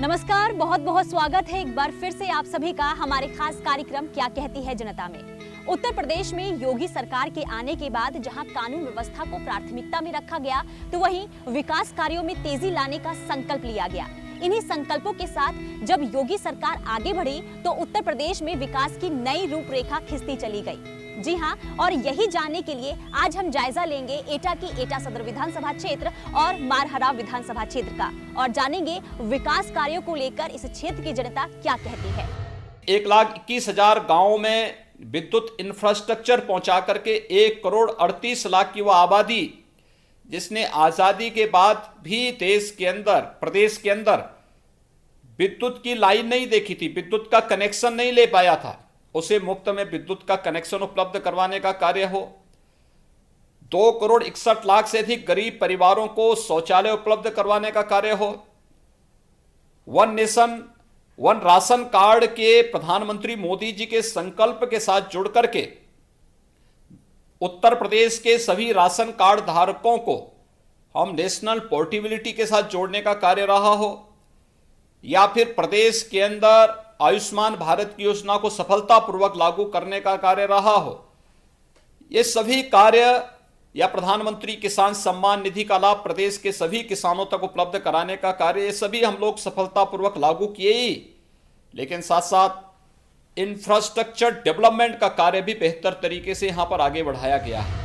नमस्कार, बहुत बहुत स्वागत है एक बार फिर से आप सभी का हमारे खास कार्यक्रम क्या कहती है जनता में। उत्तर प्रदेश में योगी सरकार के आने के बाद जहां कानून व्यवस्था को प्राथमिकता में रखा गया, तो वहीं विकास कार्यों में तेजी लाने का संकल्प लिया गया। इन्हीं संकल्पों के साथ जब योगी सरकार आगे बढ़ी तो उत्तर प्रदेश में विकास की नई रूपरेखा खिंचती चली गई। जी हाँ, और यही जानने के लिए आज हम जायजा लेंगे एटा की एटा सदर विधानसभा क्षेत्र और मारहरा विधानसभा क्षेत्र का, और जानेंगे विकास कार्यों को लेकर इस क्षेत्र की जनता क्या कहती है। 1,21,000 गांवों में विद्युत इंफ्रास्ट्रक्चर पहुंचा करके 1,38,00,000 की वह आबादी जिसने आजादी के बाद भी देश के अंदर, प्रदेश के अंदर विद्युत की लाइन नहीं देखी थी, विद्युत का कनेक्शन नहीं ले पाया था, उसे मुफ्त में विद्युत का कनेक्शन उपलब्ध करवाने का कार्य हो। 2,61,00,000 से अधिक गरीब परिवारों को शौचालय उपलब्ध करवाने का कार्य हो। One nation one ration card के प्रधानमंत्री मोदी जी के संकल्प के साथ जुड़ करके उत्तर प्रदेश के सभी राशन कार्ड धारकों को हम नेशनल पोर्टेबिलिटी के साथ जोड़ने का कार्य रहा हो, या फिर प्रदेश के अंदर आयुष्मान भारत की योजना को सफलतापूर्वक लागू करने का कार्य रहा हो। ये सभी कार्य या प्रधानमंत्री किसान सम्मान निधि का लाभ प्रदेश के सभी किसानों तक उपलब्ध कराने का कार्य, ये सभी हम लोग सफलतापूर्वक लागू किए ही, लेकिन साथ साथ इंफ्रास्ट्रक्चर डेवलपमेंट का कार्य भी बेहतर तरीके से यहां पर आगे बढ़ाया गया है।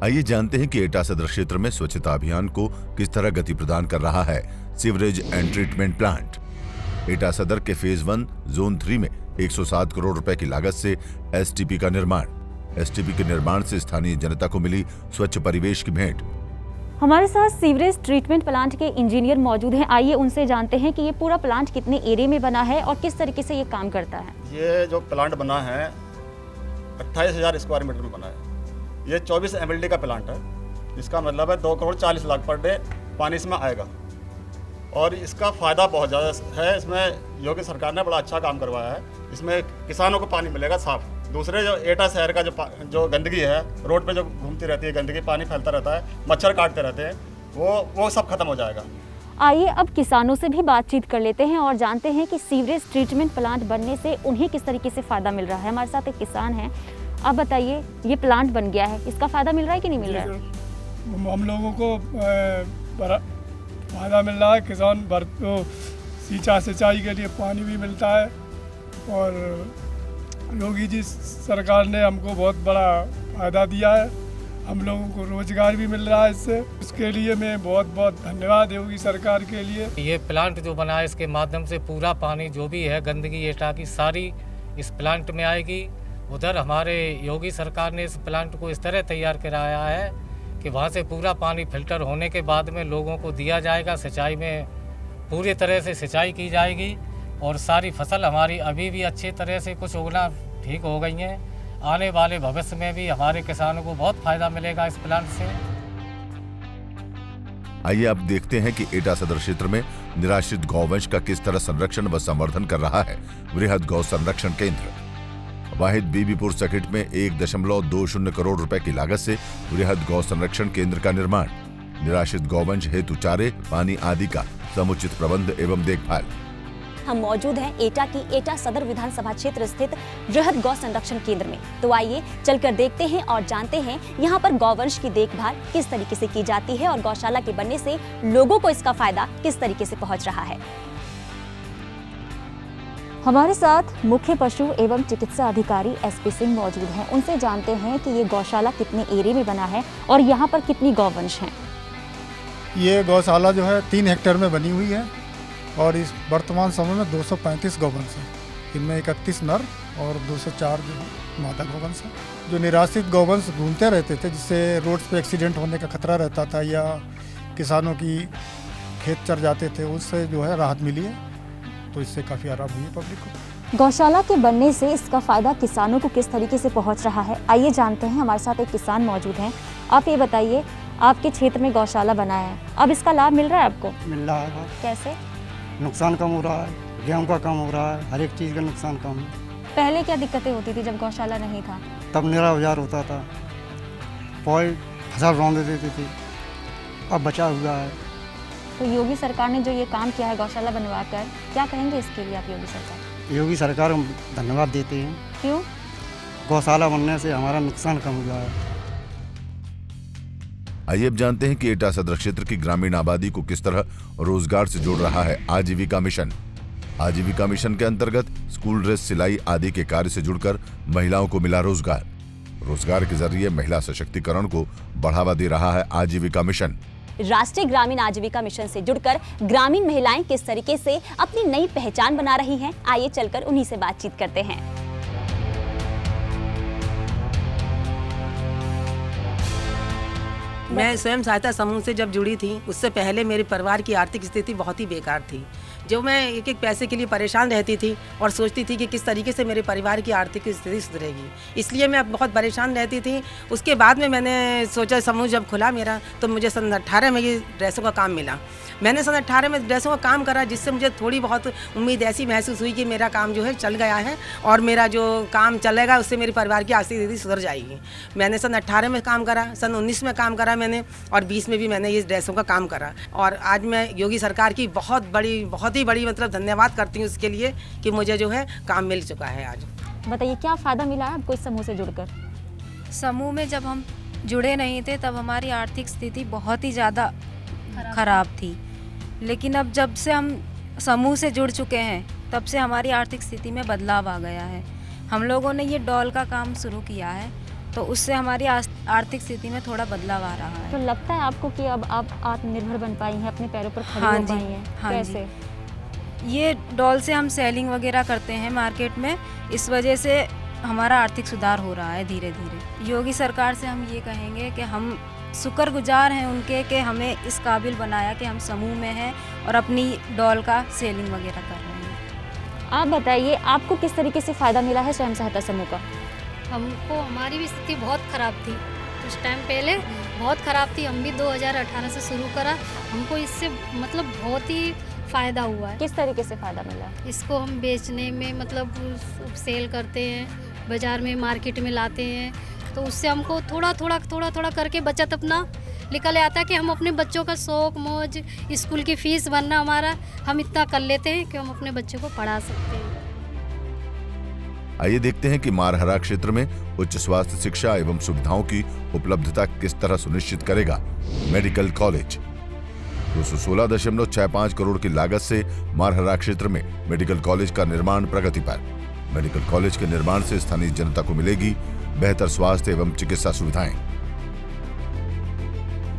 आइए जानते हैं कि एटा सदर क्षेत्र में स्वच्छता अभियान को किस तरह गति प्रदान कर रहा है सीवरेज एंड ट्रीटमेंट प्लांट। एटा सदर के फेज 1 जोन 3 में 107 करोड़ रुपए की लागत से एसटीपी का निर्माण। एसटीपी के निर्माण से स्थानीय जनता को मिली स्वच्छ परिवेश की भेंट। हमारे साथ सीवरेज ट्रीटमेंट प्लांट के इंजीनियर मौजूद हैं। आइए उनसे जानते हैं कि ये पूरा प्लांट कितने एरिया में बना है और किस तरीके से ये काम करता है। ये जो प्लांट बना है 28,000 स्क्वायर मीटर में बना है। ये 24 MLD का प्लांट है। इसका मतलब है 2,40,00,000 पर डे पानी इसमें आएगा, और इसका फ़ायदा बहुत ज़्यादा है। इसमें योगी सरकार ने बड़ा अच्छा काम करवाया है। इसमें किसानों को पानी मिलेगा साफ। दूसरे जो एटा शहर का जो गंदगी है, रोड पे जो घूमती रहती है गंदगी, पानी फैलता रहता है, मच्छर काटते रहते हैं, वो सब खत्म हो जाएगा। आइए अब किसानों से भी बातचीत कर लेते हैं और जानते हैं कि सीवरेज ट्रीटमेंट प्लांट बनने से उन्हें किस तरीके से फ़ायदा मिल रहा है। हमारे साथ एक किसान हैं। अब बताइए, ये प्लांट बन गया है, इसका फ़ायदा मिल रहा है कि नहीं मिल रहा है? हम लोगों को फ़ायदा मिल रहा है। किसान सिंचाई के लिए पानी भी मिलता है, और योगी जी सरकार ने हमको बहुत बड़ा फ़ायदा दिया है। हम लोगों को रोज़गार भी मिल रहा है इससे। उसके लिए मैं बहुत बहुत धन्यवाद योगी सरकार के लिए। ये प्लांट जो बना है, इसके माध्यम से पूरा पानी जो भी है गंदगी एटा की सारी इस प्लांट में आएगी। उधर हमारे योगी सरकार ने इस प्लांट को इस तरह तैयार कराया है कि वहाँ से पूरा पानी फिल्टर होने के बाद में लोगों को दिया जाएगा। सिंचाई में पूरी तरह से सिंचाई की जाएगी, और सारी फसल हमारी अभी भी अच्छी तरह से कुछ उगना ठीक हो गई हैं। आने वाले भविष्य में भी हमारे किसानों को बहुत फायदा मिलेगा इस प्लांट से। आइए अब देखते हैं कि एटा सदर क्षेत्र में निराश्रित गौवंश का किस तरह संरक्षण व संवर्धन कर रहा है वृहद गौ संरक्षण केंद्र। वाहिद बीबीपुर सर्किट में 1.20 करोड़ रुपए की लागत से वृहद गौ संरक्षण केंद्र का निर्माण। निराश्रित गौवंश हेतु चारे, पानी आदि का समुचित प्रबंध एवं देखभाल। हम मौजूद हैं एटा की एटा सदर विधानसभा क्षेत्र स्थित वृहद गौ संरक्षण केंद्र में। तो आइए चलकर देखते हैं और जानते हैं यहाँ पर गौवंश की देखभाल किस तरीके से की जाती है और गौशाला के बनने से लोगों को इसका फायदा किस तरीके से पहुँच रहा है। हमारे साथ मुख्य पशु एवं चिकित्सा अधिकारी SP सिंह मौजूद हैं। उनसे जानते हैं कि ये गौशाला कितने एरिया में बना है और यहाँ पर कितनी गौवंश हैं। ये गौशाला जो है 3 हेक्टेयर में बनी हुई है, और इस वर्तमान समय में 235 गौवंश हैं। इनमें 31 नर और 204 जो मादा गौवंश हैं। जो निराश्रित गौवंश घूमते रहते थे, जिससे रोड पे एक्सीडेंट होने का खतरा रहता था, या किसानों की खेत चर जाते थे, उससे जो है राहत मिली है। तो इससे काफ़ी आराम हुई है पब्लिक को। गौशाला के बनने से इसका फायदा किसानों को किस तरीके से पहुंच रहा है, आइए जानते हैं। हमारे साथ एक किसान मौजूद हैं। आप ये बताइए, आपके क्षेत्र में गौशाला बना है, अब इसका लाभ मिल रहा है आपको? मिल रहा है। कैसे? नुकसान कम हो रहा है, गेहूं का कम हो रहा है, हर एक चीज़ का नुकसान कम है। पहले क्या दिक्कतें होती थी जब गौशाला नहीं था? तब निरा औजार होता था, फसल रौंद देती थी। अब बचा हुआ है, तो योगी सरकार ने जो ये काम किया है गौशाला बनवा कर, क्या कहेंगे इसके लिए आप योगी सरकार? योगी सरकार को धन्यवाद देते हैं। क्यों? गौशाला बनने से हमारा नुकसान कम हुआ है। आइए अब जानते हैं कि एटा सदर क्षेत्र की ग्रामीण आबादी को किस तरह रोजगार से जोड़ रहा है आजीविका मिशन। आजीविका मिशन के अंतर्गत स्कूल ड्रेस सिलाई आदि के कार्य से जुड़कर महिलाओं को मिला रोजगार। रोजगार के जरिए महिला सशक्तिकरण को बढ़ावा दे रहा है आजीविका मिशन। राष्ट्रीय ग्रामीण आजीविका मिशन से जुड़कर ग्रामीण महिलाएं किस तरीके से अपनी नई पहचान बना रही हैं, आइए चलकर उन्हीं से बातचीत करते हैं। मैं स्वयं सहायता समूह से जब जुड़ी थी, उससे पहले मेरे परिवार की आर्थिक स्थिति बहुत ही बेकार थी। जो मैं एक एक पैसे के लिए परेशान रहती थी और सोचती थी कि किस तरीके से मेरे परिवार की आर्थिक स्थिति सुधरेगी, इसलिए मैं बहुत परेशान रहती थी। उसके बाद में मैंने सोचा, समूह जब खुला मेरा, तो मुझे सन 18 में ये ड्रेसों का काम मिला। मैंने सन 18 में ड्रेसों का काम करा, जिससे मुझे थोड़ी बहुत उम्मीद ऐसी महसूस हुई कि मेरा काम जो है चल गया है और मेरा जो काम चलेगा उससे मेरे परिवार की आर्थिक स्थिति सुधर जाएगी। मैंने सन 18 में काम करा, सन 19 में काम करा मैंने, और 20 में भी मैंने ये ड्रेसों का काम करा। और आज मैं योगी सरकार की बहुत ही बड़ी मतलब धन्यवाद करती हूँ उसके लिए कि मुझे जो है काम मिल चुका है। आज बताइए क्या फ़ायदा मिला है आपको इस समूह से जुड़कर? समूह में जब हम जुड़े नहीं थे तब हमारी आर्थिक स्थिति बहुत ही ज़्यादा खराब थी, लेकिन अब जब से हम समूह से जुड़ चुके हैं तब से हमारी आर्थिक स्थिति में बदलाव आ गया है। हम लोगों ने ये डॉल का काम शुरू किया है, तो उससे हमारी आर्थिक स्थिति में थोड़ा बदलाव आ रहा है। तो लगता है आपको कि अब आप आत्मनिर्भर बन पाई हैं, अपने पैरों पर खड़ी हो पाई हैं? हाँ कैसे? ये डॉल से हम सेलिंग वगैरह करते हैं मार्केट में, इस वजह से हमारा आर्थिक सुधार हो रहा है धीरे धीरे। योगी सरकार से हम ये कहेंगे कि हम शुक्रगुजार हैं उनके कि हमें इस काबिल बनाया कि हम समूह में हैं और अपनी डॉल का सेलिंग वगैरह कर रहे हैं। आप बताइए आपको किस तरीके से फ़ायदा मिला है स्वयं सहायता समूह का? हमको हमारी भी स्थिति बहुत ख़राब थी, कुछ टाइम पहले बहुत ख़राब थी। हम भी 2018 से शुरू करा, हमको इससे मतलब बहुत ही फ़ायदा हुआ है। किस तरीके से फ़ायदा मिला? इसको हम बेचने में मतलब सेल करते हैं, बाज़ार में मार्केट में लाते हैं, तो उससे हमको थोड़ा थोड़ा करके बचत अपना निकल आता है कि हम अपने बच्चों का शौक मौज, स्कूल की फ़ीस भरना हमारा, हम इतना कर लेते हैं कि हम अपने बच्चों को पढ़ा सकते हैं। आइए देखते हैं कि मारहरा क्षेत्र में उच्च स्वास्थ्य शिक्षा एवं सुविधाओं की उपलब्धता किस तरह सुनिश्चित करेगा मेडिकल कॉलेज। 216.65 करोड़ की लागत से मारहरा क्षेत्र में मेडिकल कॉलेज का निर्माण प्रगति पर। मेडिकल कॉलेज के निर्माण से स्थानीय जनता को मिलेगी बेहतर स्वास्थ्य एवं चिकित्सा सुविधाएं।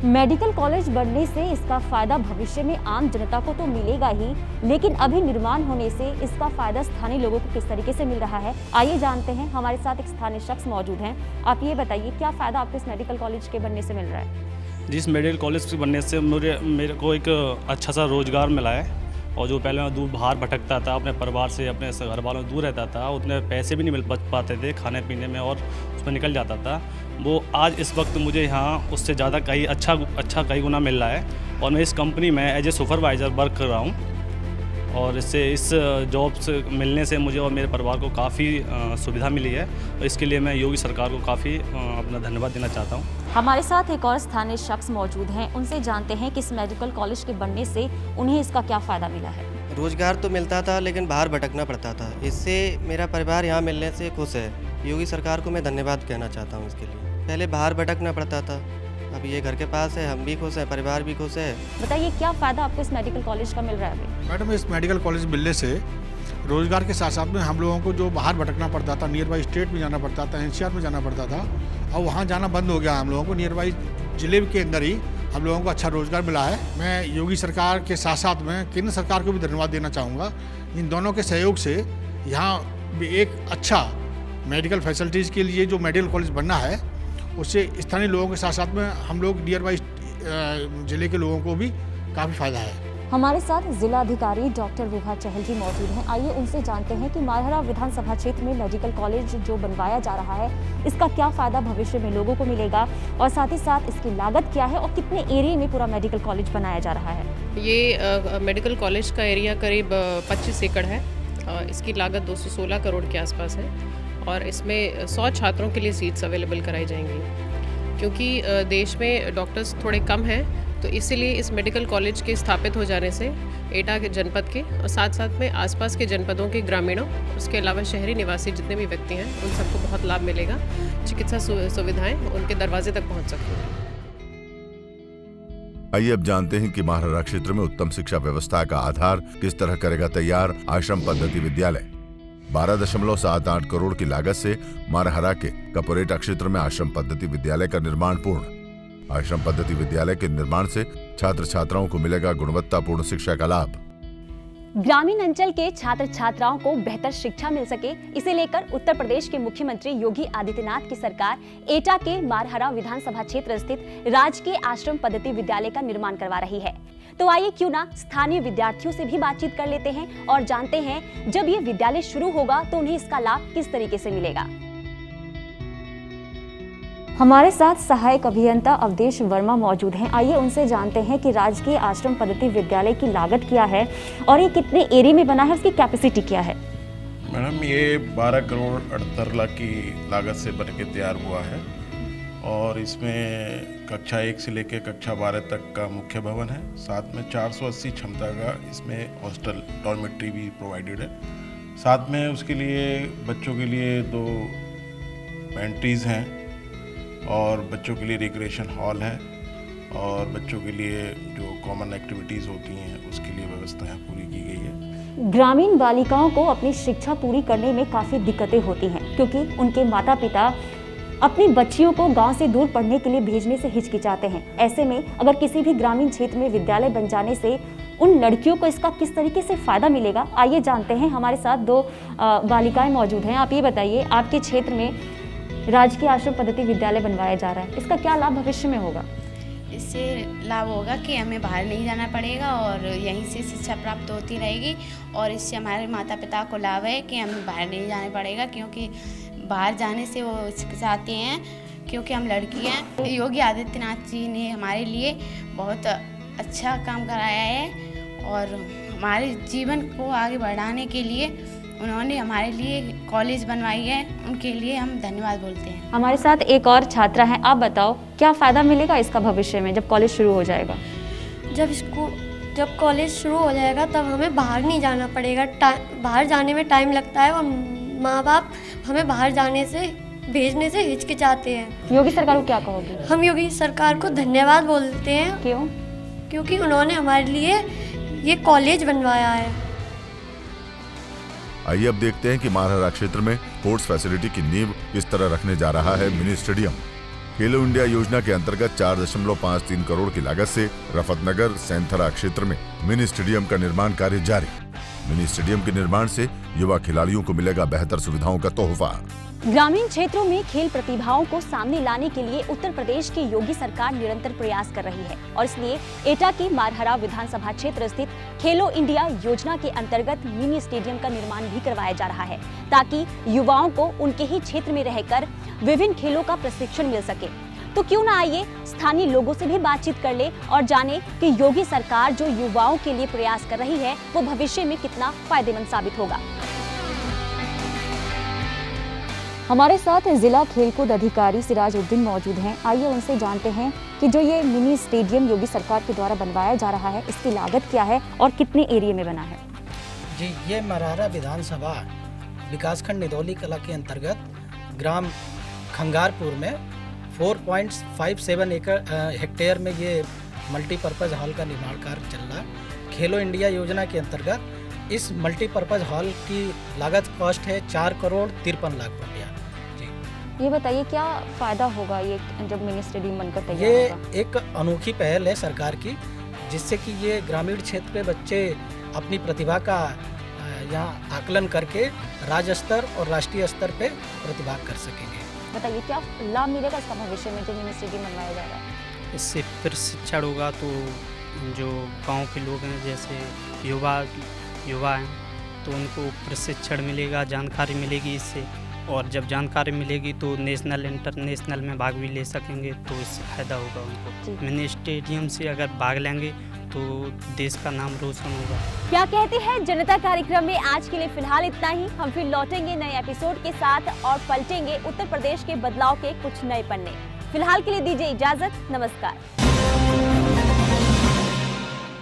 मेडिकल कॉलेज बनने से इसका फायदा भविष्य में आम जनता को तो मिलेगा ही, लेकिन अभी निर्माण होने से इसका फायदा स्थानीय लोगों को किस तरीके से मिल रहा है, आइए जानते हैं। हमारे साथ एक स्थानीय शख्स मौजूद हैं। आप ये बताइए क्या फायदा आपको इस मेडिकल कॉलेज के बनने से मिल रहा है? जिस मेडिकल कॉलेज के बनने से मेरे को एक अच्छा सा रोजगार मिला है, और जो पहले मैं दूर बाहर भटकता था, अपने परिवार से अपने घर वालों से दूर रहता था, उतने पैसे भी नहीं मिल पाते थे खाने पीने में और उसमें निकल जाता था, वो आज इस वक्त मुझे यहाँ उससे ज़्यादा कई अच्छा कई गुना मिल रहा है। और मैं इस कंपनी में एज ए सुपरवाइज़र वर्क कर रहा हूँ, और इससे इस जॉब से मिलने से मुझे और मेरे परिवार को काफ़ी सुविधा मिली है, और इसके लिए मैं योगी सरकार को काफ़ी अपना धन्यवाद देना चाहता हूँ। हमारे साथ एक और स्थानीय शख्स मौजूद हैं, उनसे जानते हैं कि इस मेडिकल कॉलेज के बनने से उन्हें इसका क्या फ़ायदा मिला है। रोजगार तो मिलता था, लेकिन बाहर भटकना पड़ता था। इससे मेरा परिवार यहाँ मिलने से खुश है। योगी सरकार को मैं धन्यवाद कहना चाहता हूँ इसके लिए। पहले बाहर भटकना पड़ता था, अब ये घर के पास है, हम भी खुश हैं, परिवार भी खुश है। बताइए क्या फ़ायदा आपको इस मेडिकल कॉलेज का मिल रहा है अभी? मैडम, इस मेडिकल कॉलेज मिलने से रोजगार के साथ साथ में हम लोगों को जो बाहर भटकना पड़ता था, नियर बाई स्टेट में जाना पड़ता था, एनसीआर में जाना पड़ता था, और वहाँ जाना बंद हो गया। हम लोगों को नियर बाई जिले के अंदर ही हम लोगों को अच्छा रोजगार मिला है। मैं योगी सरकार के साथ साथ में केंद्र सरकार को भी धन्यवाद देना चाहूँगा। इन दोनों के सहयोग से यहाँ भी एक अच्छा मेडिकल फैसिलिटीज़ के लिए जो मेडिकल कॉलेज बनना है, उससे स्थानीय लोगों के साथ साथ में हम लोग नियर बाई जिले के लोगों को भी काफ़ी फायदा है। हमारे साथ जिला अधिकारी डॉक्टर विभा चहल जी मौजूद हैं। आइए उनसे जानते हैं कि मारहरा विधानसभा क्षेत्र में मेडिकल कॉलेज जो बनवाया जा रहा है, इसका क्या फ़ायदा भविष्य में लोगों को मिलेगा, और साथ ही साथ इसकी लागत क्या है और कितने एरिया में पूरा मेडिकल कॉलेज बनाया जा रहा है। ये मेडिकल कॉलेज का एरिया करीब 25 एकड़ है। इसकी लागत 216 करोड़ के आसपास है, और इसमें 100 छात्रों के लिए सीट्स अवेलेबल कराई जाएंगी। क्योंकि देश में डॉक्टर्स थोड़े कम हैं, तो इसीलिए इस मेडिकल कॉलेज के स्थापित हो जाने से एटा के जनपद के और साथ साथ में आसपास के जनपदों के ग्रामीणों, उसके अलावा शहरी निवासी जितने भी व्यक्ति हैं, उन सबको बहुत लाभ मिलेगा। चिकित्सा सुविधाएं उनके दरवाजे तक पहुंच सकती हैं। आइए अब जानते हैं कि मारहरा क्षेत्र में उत्तम शिक्षा व्यवस्था का आधार किस तरह करेगा तैयार आश्रम पद्धति विद्यालय। 12.78 करोड़ की लागत से मारहरा के कपोरेटा क्षेत्र में आश्रम पद्धति विद्यालय का निर्माण पूर्ण। आश्रम पद्धति विद्यालय के निर्माण से छात्र छात्राओं को मिलेगा गुणवत्तापूर्ण शिक्षा का लाभ। ग्रामीण अंचल के छात्र छात्राओं को बेहतर शिक्षा मिल सके, इसे लेकर उत्तर प्रदेश के मुख्यमंत्री योगी आदित्यनाथ की सरकार एटा के मारहरा विधानसभा क्षेत्र स्थित राजकीय आश्रम पद्धति विद्यालय का निर्माण करवा रही है। तो आइए क्यों ना स्थानीय विद्यार्थियों से भी बातचीत कर लेते हैं और जानते हैं जब ये विद्यालय शुरू होगा तो उन्हें इसका लाभ किस तरीके से मिलेगा। हमारे साथ सहायक अभियंता अवधेश वर्मा मौजूद हैं। आइए उनसे जानते हैं कि राजकीय आश्रम पद्धति विद्यालय की लागत क्या है और ये कितने एरिया में बना है, उसकी कैपेसिटी क्या है। मैडम, ये 12 करोड़ 78 लाख की लागत से बन के तैयार हुआ है और इसमें कक्षा 1 से लेकर कक्षा 12 तक का मुख्य भवन है। साथ में 480 क्षमता का इसमें हॉस्टल डॉर्मेट्री भी प्रोवाइडेड है। साथ में उसके लिए बच्चों के लिए 2 पेंट्रीज हैं और बच्चों के लिए रिक्रिएशन हॉल है और बच्चों के लिए जो कॉमन एक्टिविटीज़ होती हैं उसके लिए व्यवस्थाएं पूरी की गई है। ग्रामीण बालिकाओं को अपनी शिक्षा पूरी करने में काफ़ी दिक्कतें होती हैं क्योंकि उनके माता पिता अपनी बच्चियों को गांव से दूर पढ़ने के लिए भेजने से हिचकिचाते हैं। ऐसे में अगर किसी भी ग्रामीण क्षेत्र में विद्यालय बन जाने से उन लड़कियों को इसका किस तरीके से फ़ायदा मिलेगा, आइए जानते हैं। हमारे साथ 2 बालिकाएँ मौजूद हैं। आप ये बताइए, आपके क्षेत्र में राजकीय आश्रम पद्धति विद्यालय बनवाया जा रहा है, इसका क्या लाभ भविष्य में होगा? इससे लाभ होगा कि हमें बाहर नहीं जाना पड़ेगा और यहीं से शिक्षा प्राप्त होती रहेगी और इससे हमारे माता पिता को लाभ है कि हमें बाहर नहीं जाना पड़ेगा, क्योंकि बाहर जाने से वो हिचकिचाते हैं क्योंकि हम लड़की हैं। योगी आदित्यनाथ जी ने हमारे लिए बहुत अच्छा काम कराया है और हमारे जीवन को आगे बढ़ाने के लिए उन्होंने हमारे लिए कॉलेज बनवाई है, उनके लिए हम धन्यवाद बोलते हैं। हमारे साथ एक और छात्रा है, आप बताओ क्या फ़ायदा मिलेगा इसका भविष्य में जब कॉलेज शुरू हो जाएगा? जब कॉलेज शुरू हो जाएगा तब हमें बाहर नहीं जाना पड़ेगा। बाहर जाने में टाइम लगता है और माँ बाप हमें बाहर जाने से भेजने से हिचकिचाते हैं। योगी सरकार को क्या कहोगे? हम योगी सरकार को धन्यवाद बोलते हैं। क्यों? क्योंकि उन्होंने हमारे लिए ये कॉलेज बनवाया है। आइए अब देखते हैं कि मारहरा क्षेत्र में स्पोर्ट्स फैसिलिटी की नींव किस तरह रखने जा रहा है मिनी स्टेडियम। खेलो इंडिया योजना के अंतर्गत 4.53 करोड़ की लागत से रफतनगर सेंथरा क्षेत्र में मिनी स्टेडियम का निर्माण कार्य जारी। मिनी स्टेडियम के निर्माण से युवा खिलाड़ियों को मिलेगा बेहतर सुविधाओं का तोहफा। ग्रामीण क्षेत्रों में खेल प्रतिभाओं को सामने लाने के लिए उत्तर प्रदेश की योगी सरकार निरंतर प्रयास कर रही है और इसलिए एटा की मारहरा विधानसभा क्षेत्र स्थित खेलो इंडिया योजना के अंतर्गत मिनी स्टेडियम का निर्माण भी करवाया जा रहा है ताकि युवाओं को उनके ही क्षेत्र में रहकर विभिन्न खेलों का प्रशिक्षण मिल सके। तो क्यों ना आइए स्थानीय लोगों से भी बातचीत कर ले और जाने कि योगी सरकार जो युवाओं के लिए प्रयास कर रही है वो भविष्य में कितना फायदेमंद साबित होगा। हमारे साथ जिला खेलकूद अधिकारी सिराजुद्दीन मौजूद हैं। आइए उनसे जानते हैं कि जो ये मिनी स्टेडियम योगी सरकार के द्वारा बनवाया जा रहा है इसकी लागत क्या है और कितने एरिया में बना है। जी, ये मारहरा विधानसभा विकासखंड निदौली कला के अंतर्गत ग्राम खंगारपुर में 4.57 हेक्टेयर में ये मल्टीपर्पज़ हॉल का निर्माण कार्य चल रहा है। खेलो इंडिया योजना के अंतर्गत इस मल्टीपर्पज़ हॉल की लागत कॉस्ट है 4 करोड़ 53 लाख रुपया। ये बताइए क्या फ़ायदा होगा ये जब मिनी स्टेडियम बनकर तैयार ये होगा? एक अनोखी पहल है सरकार की, जिससे कि ये ग्रामीण क्षेत्र के बच्चे अपनी प्रतिभा का यहाँ आकलन करके राज्य स्तर और राष्ट्रीय स्तर पे प्रतिभा कर सकेंगे। बताइए क्या लाभ मिलेगा इसका भविष्य में जो मिनी स्टेडियम बनवाया जा रहा है? इससे प्रशिक्षण होगा तो जो गांव के लोग हैं जैसे युवा हैं तो उनको प्रशिक्षण मिलेगा, जानकारी मिलेगी इससे, और जब जानकारी मिलेगी तो नेशनल इंटरनेशनल में भाग भी ले सकेंगे तो इससे फ़ायदा होगा उनको। मिनी स्टेडियम से अगर भाग लेंगे तो देश का नाम रोशन होगा। क्या कहते हैं जनता कार्यक्रम में आज के लिए फिलहाल इतना ही। हम फिर लौटेंगे नए एपिसोड के साथ और पलटेंगे उत्तर प्रदेश के बदलाव के कुछ नए पन्ने। फिलहाल के लिए दीजिए इजाजत, नमस्कार।